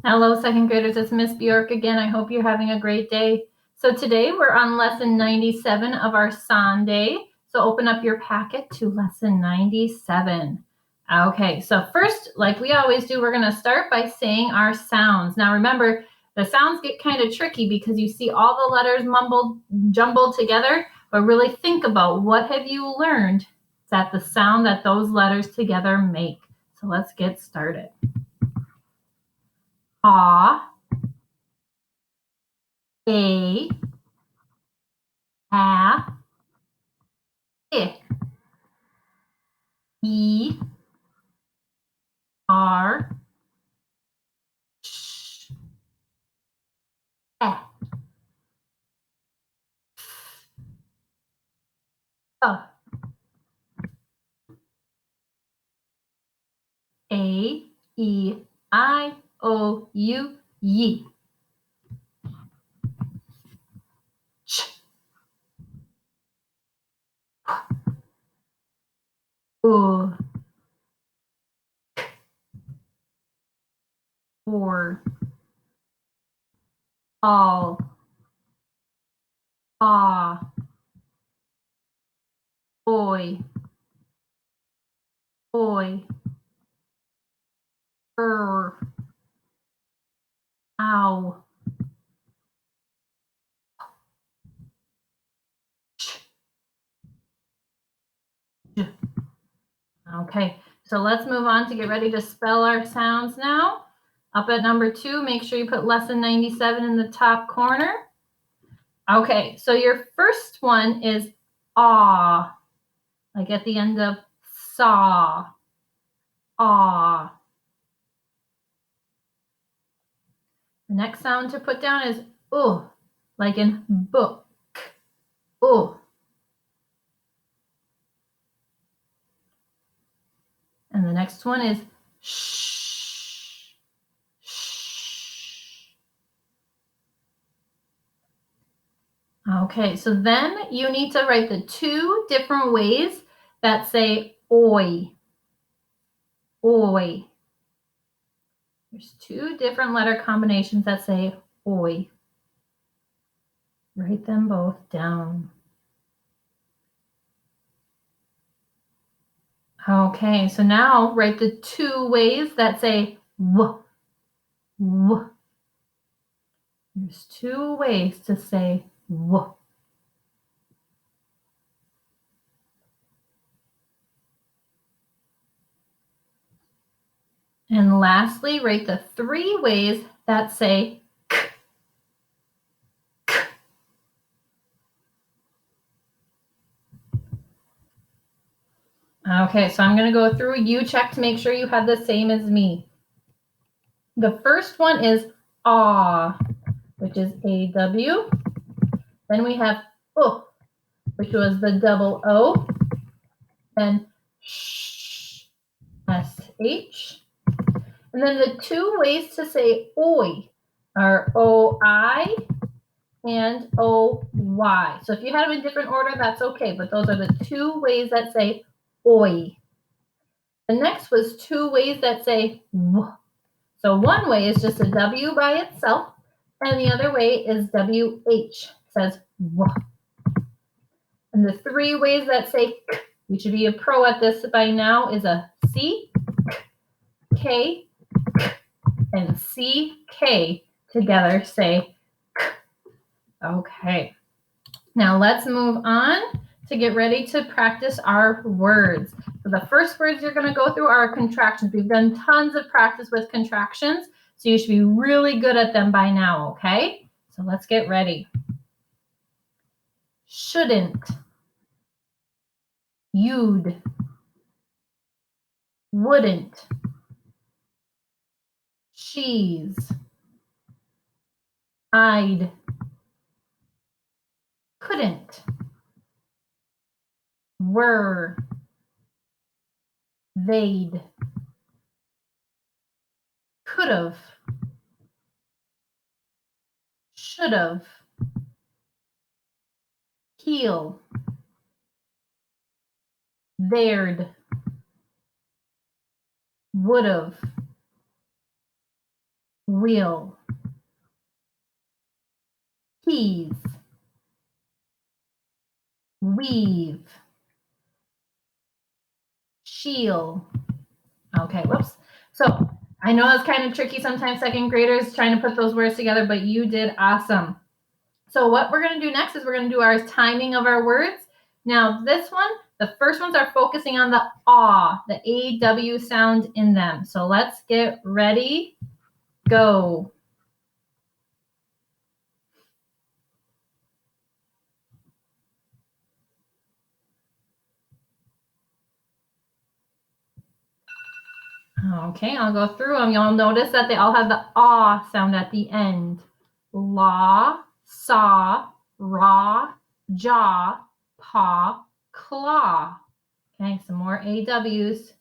Hello, second graders. It's Miss Bjork again. I hope you're having a great day. So today we're on lesson 97 of our Sonday. So open up your packet to lesson 97. Okay, so first, like we always do, we're going to start by saying our sounds. Now remember, the sounds get kind of tricky because you see all the letters jumbled together, but really think about what have you learned that the sound that those letters together make. So let's get started. A, A, I, E, R, sh, A, E, I, O, U, Y. Ch, O, or, all, ah, boy, boy, ow, ch, j. Okay, so let's move on to get ready to spell our sounds now. Up at number 2, make sure you put lesson 97 in the top corner. Okay, so your first one is aw, like at the end of saw, aw. The next sound to put down is like in book, And the next one is shh, shh. Okay, so then you need to write the 2 different ways that say oi, oi. There's 2 different letter combinations that say oi. Write them both down. Okay, so now write the 2 ways that say w, w. There's 2 ways to say w. And lastly, write the 3 ways that say k, k. Okay, so I'm going to go through. You check to make sure you have the same as me. The first one is aw, which is A-W. Then we have which was the double O. And sh, S-H. And then the 2 ways to say oi are O-I and O-Y. So if you had them in different order, that's okay, but those are the 2 ways that say oi. The next was 2 ways that say w. So one way is just a W by itself, and the other way is WH. It says w. And the 3 ways that say k, you should be a pro at this by now, is a C, K, and CK together say k. Okay. Now let's move on to get ready to practice our words. So the first words you're going to go through are contractions. We've done tons of practice with contractions, so you should be really good at them by now, okay? So let's get ready. Shouldn't, you'd, wouldn't, she's, I'd, couldn't, were, they'd, could've, should've, he'll, there'd, would've, wheel, keys, weave, shield. Okay, whoops. So I know it's kind of tricky sometimes, second graders trying to put those words together, but you did awesome. So what we're going to do next is we're going to do our timing of our words. Now this one, the first ones are focusing on the ah, the AW sound in them. So let's get ready, go. Okay, I'll go through them. You'll notice that they all have the ah sound at the end. La, saw, raw, jaw, paw, claw. Okay, some more AWs.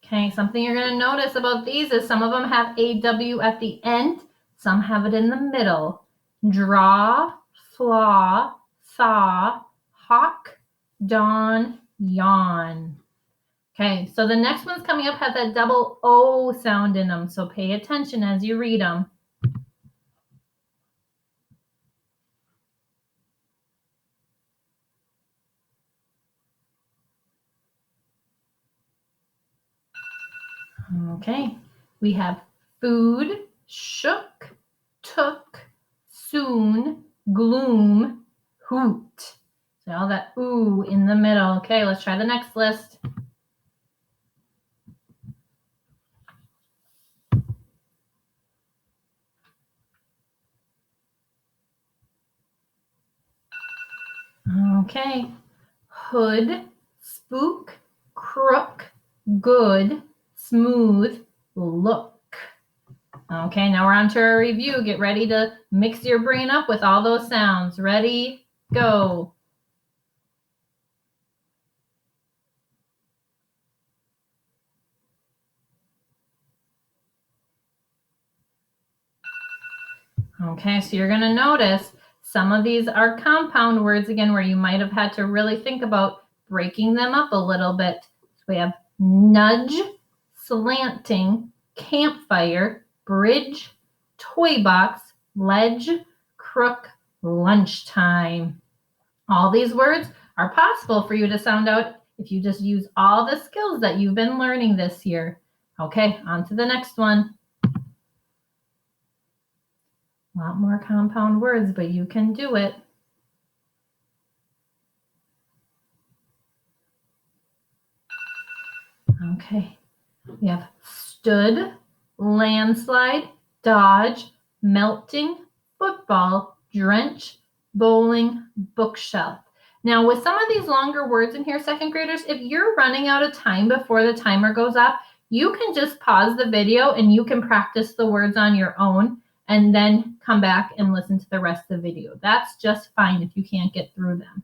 Okay, something you're going to notice about these is some of them have AW at the end, some have it in the middle. Draw, flaw, thaw, hawk, dawn, yawn. Okay, so the next one's coming up has that double O sound in them, so pay attention as you read them. Okay, we have food, shook, took, soon, gloom, hoot. So all that ooh in the middle. Okay, let's try the next list. Okay, hood, spook, crook, good, smooth, look. Okay, now we're on to our review. Get ready to mix your brain up with all those sounds. Ready, go. Okay, so you're going to notice some of these are compound words again where you might have had to really think about breaking them up a little bit. So we have nudge, slanting, campfire, bridge, toy box, ledge, crook, lunchtime. All these words are possible for you to sound out if you just use all the skills that you've been learning this year. Okay, on to the next one. A lot more compound words, but you can do it. Okay, we have stood, landslide, dodge, melting, football, drench, bowling, bookshelf. Now, with some of these longer words in here, second graders, if you're running out of time before the timer goes off, you can just pause the video and you can practice the words on your own and then come back and listen to the rest of the video. That's just fine if you can't get through them.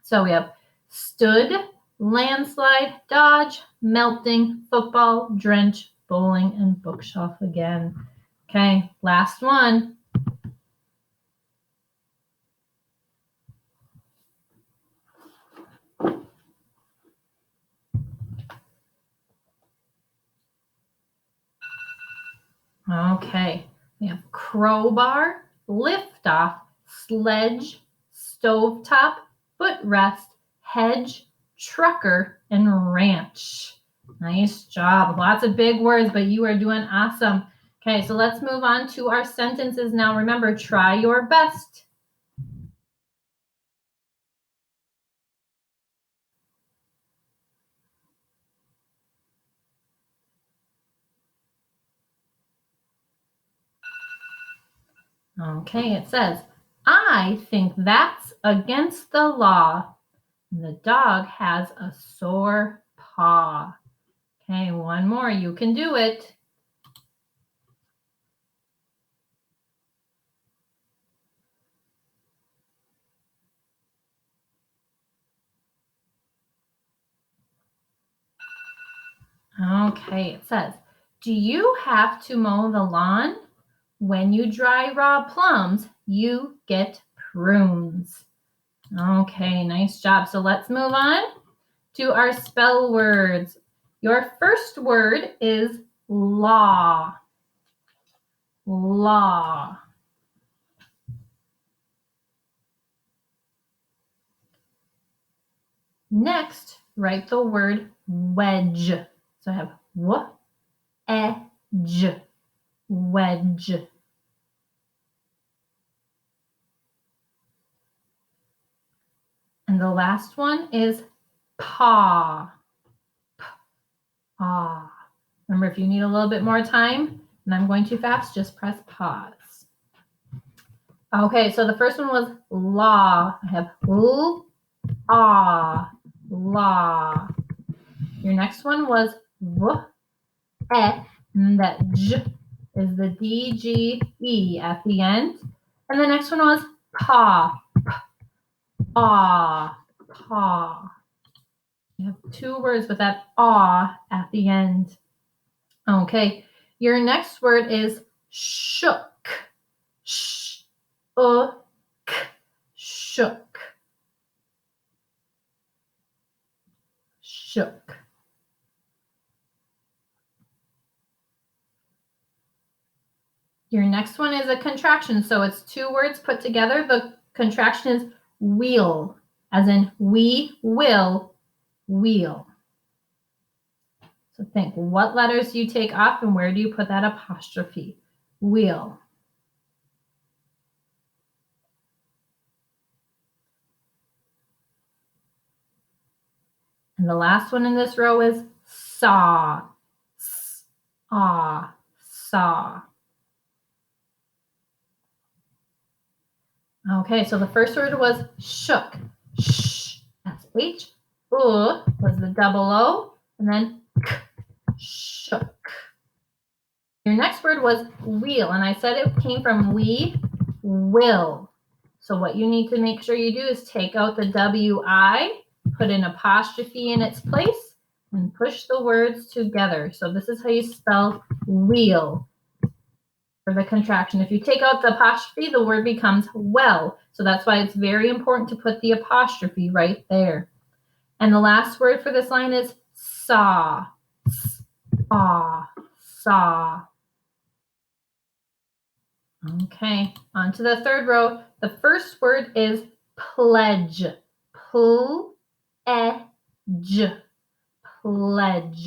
So we have stood, landslide, dodge, melting, football, drench, bowling, and bookshelf again. Okay, last one. Okay, we have crowbar, liftoff, sledge, stovetop, footrest, hedge, trucker, and ranch. Nice job. Lots of big words, but you are doing awesome. Okay, so let's move on to our sentences now. Remember, try your best. Okay, it says, I think that's against the law. The dog has a sore paw. Okay, one more. You can do it. Okay, it says, do you have to mow the lawn? When you dry raw plums, you get prunes. Okay, nice job. So let's move on to our spell words. Your first word is law. Law. Next, write the word wedge. So I have w-e-j, wedge. And the last one is paw. Paw. Remember, if you need a little bit more time and I'm going too fast, just press pause. Okay, so the first one was law. I have l-ah, law. Your next one was w-e, and that j is the D-G-E at the end. And the next one was paw, paw, paw. You have two words with that aw at the end. Okay, your next word is shook. Sh-o-k, shook. Shook. Your next one is a contraction, so it's two words put together. The contraction is wheel, as in we will wheel. So think, what letters do you take off and where do you put that apostrophe? Wheel. And the last one in this row is saw. S-aw, saw. Okay, so the first word was shook. Sh, that's H. U was the double O, and then k, shook. Your next word was wheel, and I said it came from we will. So what you need to make sure you do is take out the W-I, put an apostrophe in its place, and push the words together. So this is how you spell wheel for the contraction. If you take out the apostrophe, the word becomes well. So that's why it's very important to put the apostrophe right there. And the last word for this line is saw. Saw. Saw. Okay, on to the third row. The first word is pledge. P-l-e-j. Pledge.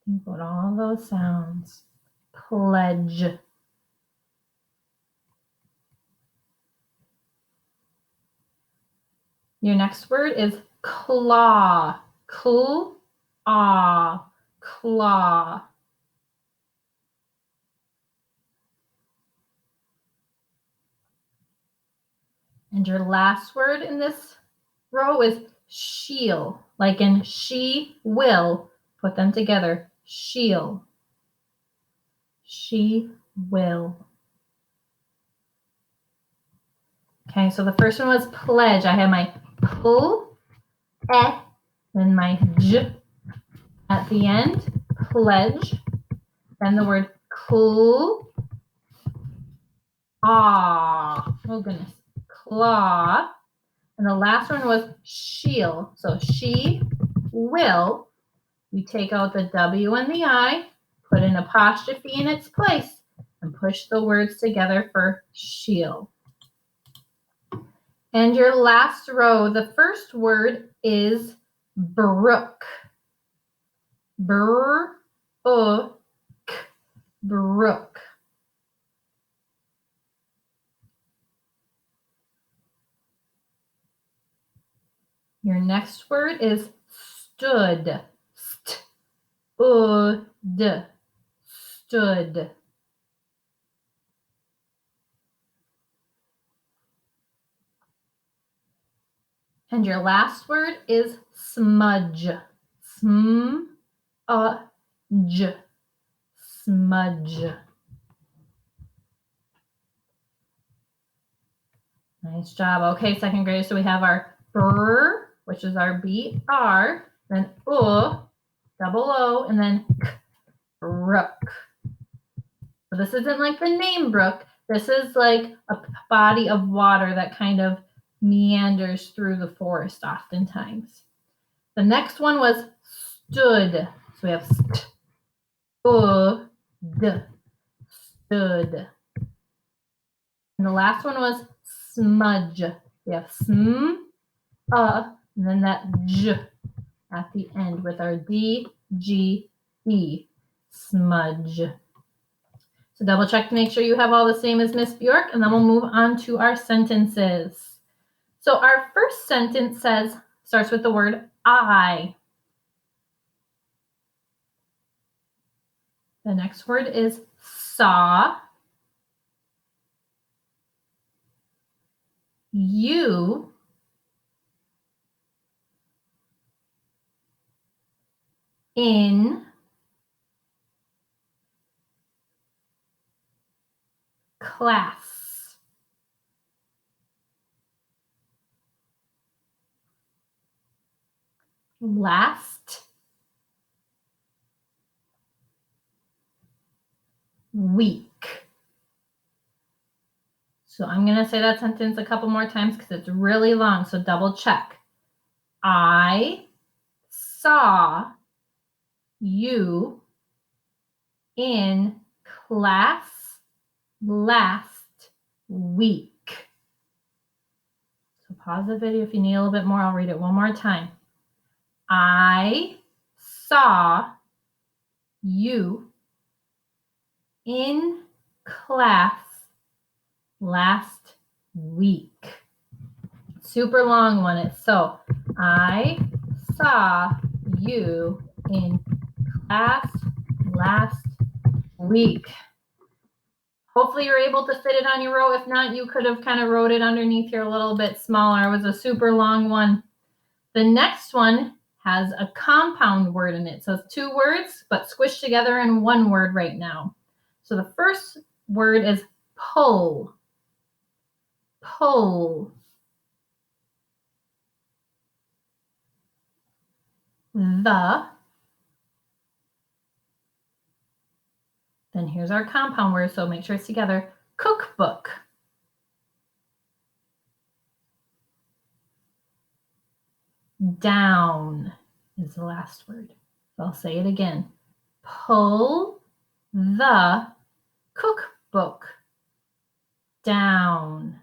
Think about all those sounds. Pledge. Your next word is claw. Claw. Claw. And your last word in this row is she'll, like in she will. Put them together. She'll. She will. Okay, so the first one was pledge. I have my pull, then my j at the end, pledge. Then the word claw. Oh goodness. Claw. And the last one was she'll. So she will. You take out the W and the I, put an apostrophe in its place, and push the words together for she'll. And your last row, the first word is brook. Brook. Brook. Your next word is stood. Stood. Stood. And your last word is smudge. Smudge. Smudge. Nice job. Okay, second grade. So we have our brr, which is our BR, then double O, and then k, brook. So this isn't like the name Brook. This is like a body of water that kind of meanders through the forest oftentimes. The next one was stood. So we have st, stood. And the last one was smudge. We have sm, and then that j at the end with our D, G, E, smudge. So double check to make sure you have all the same as Miss Bjork, and then we'll move on to our sentences. So our first sentence starts with the word I. The next word is saw. You in class. Last week. So I'm going to say that sentence a couple more times because it's really long, so double check. I saw you in class last week. So pause the video if you need a little bit more. I'll read it one more time. I saw you in class last week. Super long one. So I saw you in class last week. Hopefully you're able to fit it on your row. If not, you could have kind of wrote it underneath here a little bit smaller. It was a super long one. The next one has a compound word in it. So it's two words, but squished together in one word right now. So the first word is pull. Pull. The. Then here's our compound word, so make sure it's together. Cookbook. Down is the last word. So I'll say it again. Pull the cookbook down.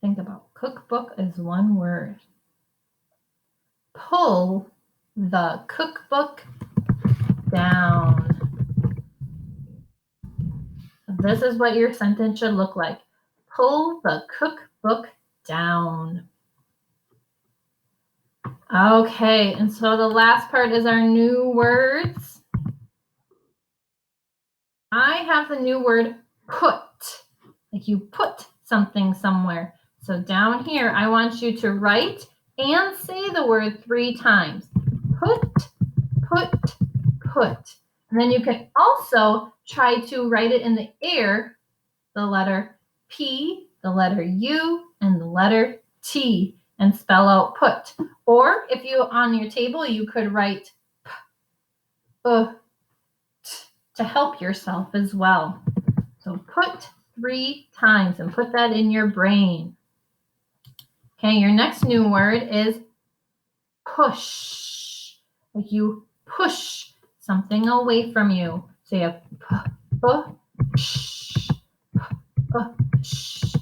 Think about cookbook as one word. Pull the cookbook down. This is what your sentence should look like. Pull the cookbook down. Okay, and so the last part is our new words. I have the new word put, like you put something somewhere. So down here, I want you to write and say the word 3 times. Put, put, put. And then you can also try to write it in the air, the letter P, the letter U, and the letter T, and spell out put. Or if you on your table, you could write P, T to help yourself as well. So put 3 times and put that in your brain. Okay, your next new word is push. Like you push something away from you. So you have push, push, push.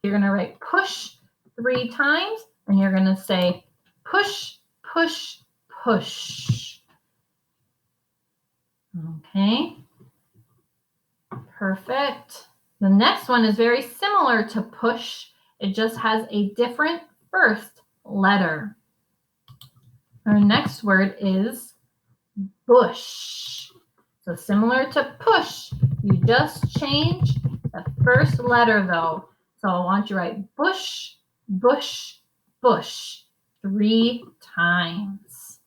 You're going to write push 3 times, and you're going to say push, push, push. Okay. Perfect. The next one is very similar to push. It just has a different first letter. Our next word is bush. So similar to push, you just change the first letter though. So I want you to write bush, bush, bush 3 times.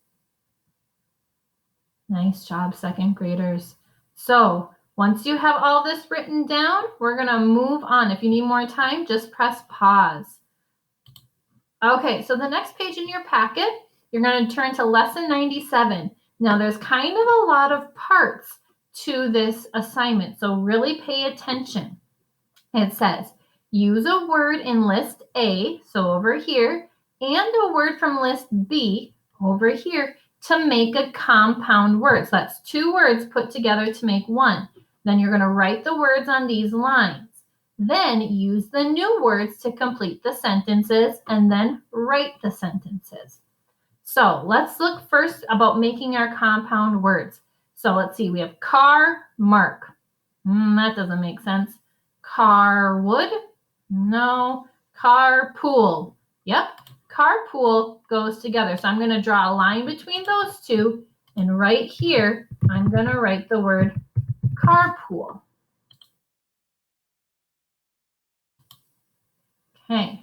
Nice job, second graders. So once you have all this written down, we're going to move on. If you need more time, just press pause. Okay, so the next page in your packet, you're going to turn to lesson 97. Now, there's kind of a lot of parts to this assignment. So really pay attention. It says, use a word in list A, so over here, and a word from list B, over here, to make a compound word. So that's two words put together to make one. Then you're going to write the words on these lines. Then use the new words to complete the sentences and then write the sentences. So let's look first about making our compound words. So let's see, we have car, mark. That doesn't make sense. Carwood? No. Carpool. Yep. Carpool goes together. So I'm going to draw a line between those two. And right here, I'm going to write the word carpool. Okay.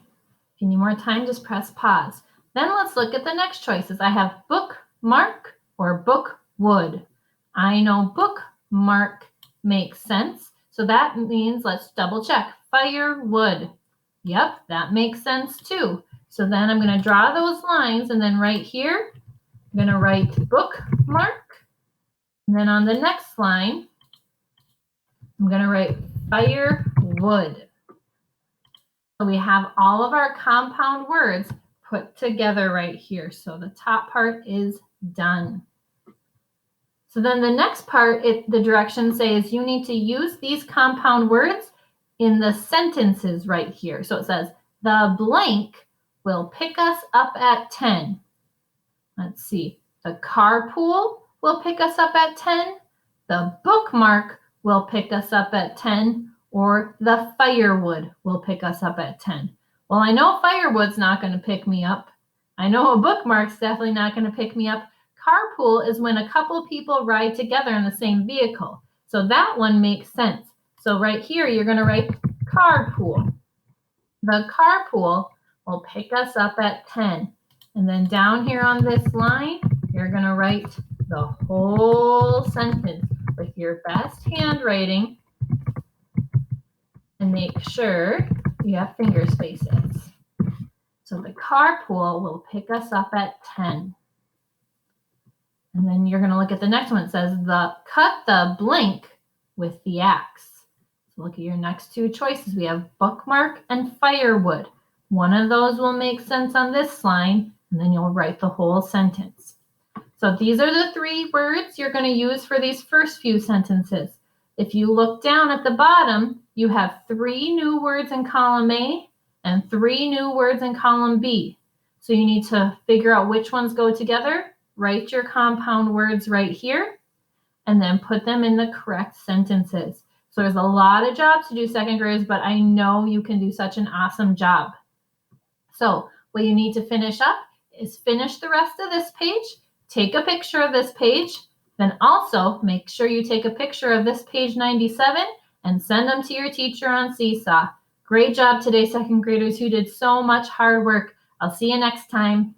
If you need more time, just press pause. Then let's look at the next choices. I have bookmark or bookwood. I know bookmark makes sense. So that means, let's double check, firewood. Yep, that makes sense too. So then I'm going to draw those lines, and then right here, I'm going to write bookmark. And then on the next line, I'm going to write firewood. So we have all of our compound words put together right here. So the top part is done. So then the next part, the directions say is you need to use these compound words in the sentences right here. So it says, the blank will pick us up at 10. Let's see. The carpool will pick us up at 10. The bookmark will pick us up at 10. Or the firewood will pick us up at 10. Well, I know firewood's not going to pick me up. I know a bookmark's definitely not going to pick me up. Carpool is when a couple people ride together in the same vehicle. So that one makes sense. So right here, you're going to write carpool. The carpool will pick us up at 10. And then down here on this line, you're going to write the whole sentence with your best handwriting. And make sure you have finger spaces. So the carpool will pick us up at 10. And then you're going to look at the next one. It says, cut the blank with the axe. So look at your next two choices. We have bookmark and firewood. One of those will make sense on this line, and then you'll write the whole sentence. So these are the three words you're going to use for these first few sentences. If you look down at the bottom, you have 3 new words in column A and 3 new words in column B. So you need to figure out which ones go together, write your compound words right here, and then put them in the correct sentences. So there's a lot of jobs to do, second graders, but I know you can do such an awesome job. So what you need to finish up is finish the rest of this page, take a picture of this page, then also make sure you take a picture of this page 97 and send them to your teacher on Seesaw. Great job today, second graders. You did so much hard work. I'll see you next time.